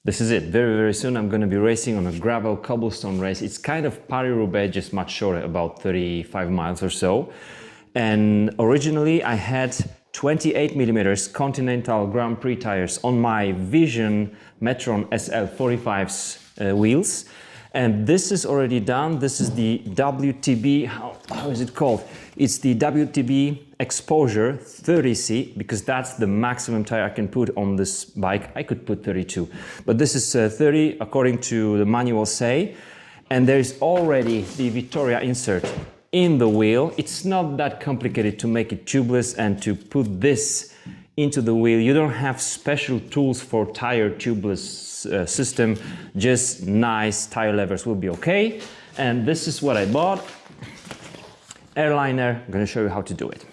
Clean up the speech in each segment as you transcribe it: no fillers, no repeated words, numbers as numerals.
This is it. Very, very soon I'm going to be racing on a gravel cobblestone race. It's kind of Paris-Roubaix, just much shorter, about 35 miles or so. And originally I had 28mm Continental Grand Prix tires on my Vision Metron SL45's wheels. And this is already done. This is the WTB, how is it called? It's the WTB Exposure 30C, because that's the maximum tire I can put on this bike. I could put 32, but this is 30 according to the manual say. And there is already the Vittoria insert in the wheel. It's not that complicated to make it tubeless and to put this into the wheel. You don't have special tools for tire tubeless system, just nice tire levers will be okay. And this is what I bought. Airliner, I'm going to show you how to do it.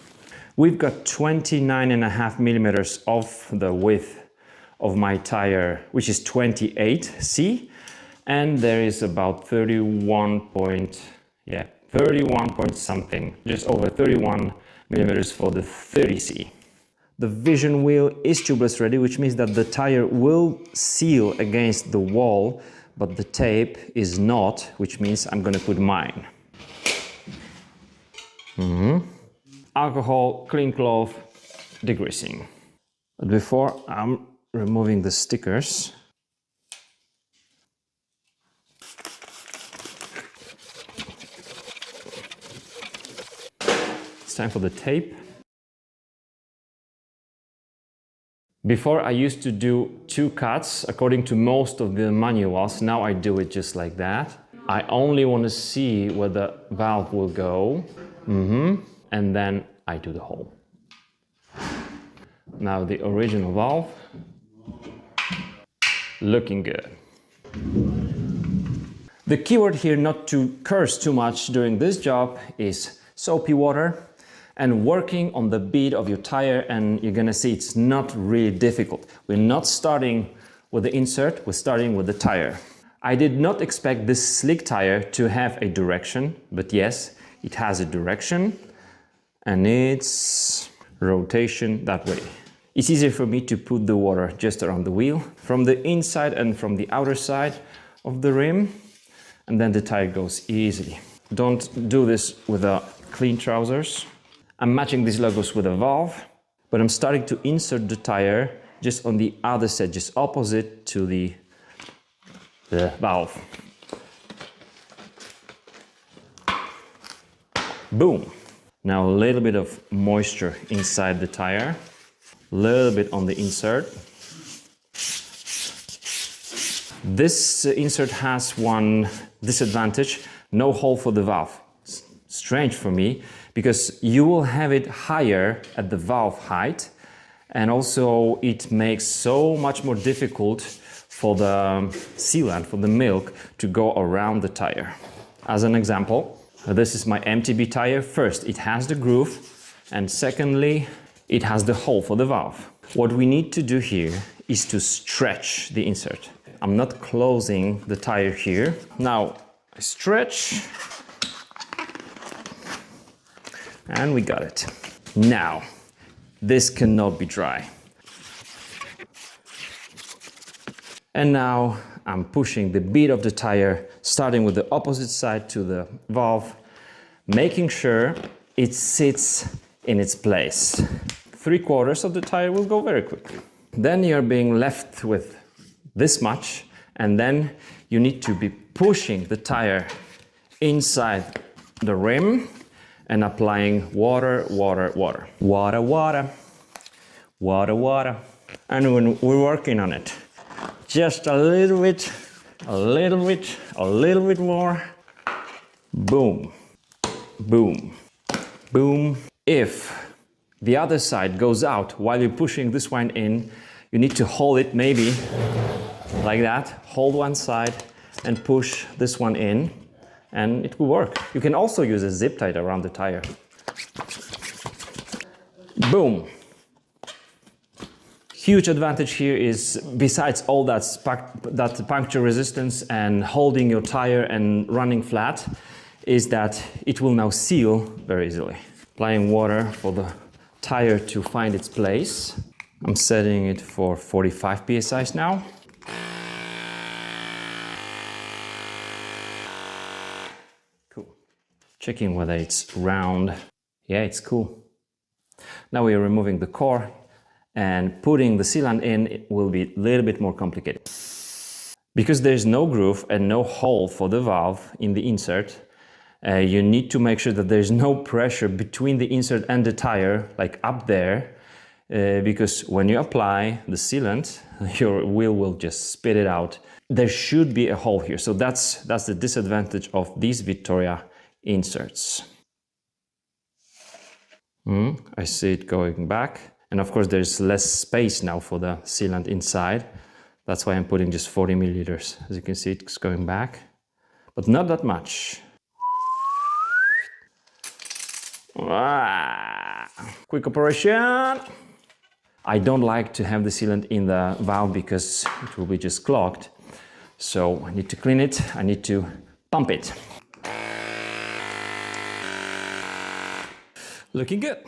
We've got 29.5mm of the width of my tire, which is 28C, and there is about 31 point something, just over 31mm for the 30C. The Vision wheel is tubeless ready, which means that the tire will seal against the wall, but the tape is not, which means I'm going to put mine. Alcohol, clean cloth, degreasing. But before I'm removing the stickers, it's time for the tape. Before I used to do 2 cuts according to most of the manuals. Now I do it just like that. I only want to see where the valve will go. And then I do the hole. Now the original valve, looking good. The keyword here, not to curse too much during this job, is soapy water and working on the bead of your tire, and you're gonna see it's not really difficult. We're not starting with the insert, we're starting with the tire. I did not expect this slick tire to have a direction, but yes, it has a direction. And it's rotation that way. It's easier for me to put the water just around the wheel, from the inside and from the outer side of the rim, and then the tire goes easily. Don't do this with clean trousers. I'm matching these logos with a valve, but I'm starting to insert the tire just on the other side, just opposite to the valve. Boom! Now a little bit of moisture inside the tire, a little bit on the insert. This insert has one disadvantage, no hole for the valve. Strange for me, because you will have it higher at the valve height, and also it makes so much more difficult for the sealant, for the milk, to go around the tire. As an example, this is my MTB tire. First, it has the groove, and secondly, it has the hole for the valve. What we need to do here is to stretch the insert. I'm not closing the tire here. Now, I stretch, and we got it. Now, this cannot be dry. And now, I'm pushing the bead of the tire, starting with the opposite side to the valve, making sure it sits in its place. 3/4 of the tire will go very quickly. Then you're being left with this much, and then you need to be pushing the tire inside the rim and applying water, water, water. Water, water, water, water. And we're working on it. Just a little bit, a little bit, a little bit more. Boom, boom, boom. If the other side goes out while you're pushing this one in, you need to hold it maybe like that. Hold one side and push this one in, and it will work. You can also use a zip tie around the tire. Boom. Huge advantage here is, besides all that puncture resistance and holding your tire and running flat, is that it will now seal very easily. Applying water for the tire to find its place. I'm setting it for 45 psi now. Checking whether it's round. Yeah, it's cool. Now we are removing the core, and putting the sealant in it will be a little bit more complicated. Because there's no groove and no hole for the valve in the insert, you need to make sure that there's no pressure between the insert and the tire, like up there, because when you apply the sealant, your wheel will just spit it out. There should be a hole here, so that's the disadvantage of these Victoria inserts. I see it going back, and of course there's less space now for the sealant inside. That's why I'm putting just 40 milliliters. As you can see, it's going back, but not that much. Quick operation. I don't like to have the sealant in the valve because it will be just clogged. So I need to clean it, I need to pump it. Looking good.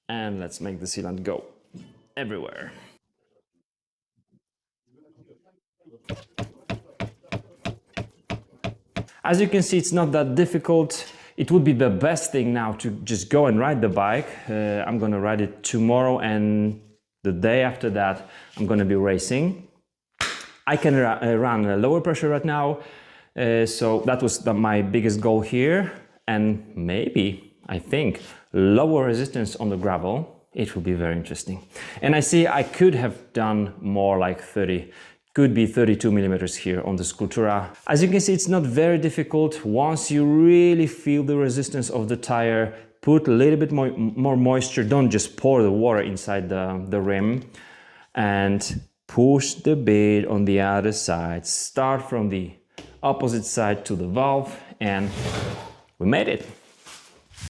And let's make the sealant go everywhere. As you can see, it's not that difficult. It would be the best thing now to just go and ride the bike. I'm gonna ride it tomorrow, and the day after that I'm gonna be racing. I can run a lower pressure right now, so that was my biggest goal here. And maybe, I think, lower resistance on the gravel. It will be very interesting. And I see I could have done more, like 30, could be 32 millimeters here on the Scultura. As you can see, it's not very difficult. Once you really feel the resistance of the tire, put a little bit more moisture. Don't just pour the water inside the rim, and push the bit on the other side. Start from the opposite side to the valve, and we made it.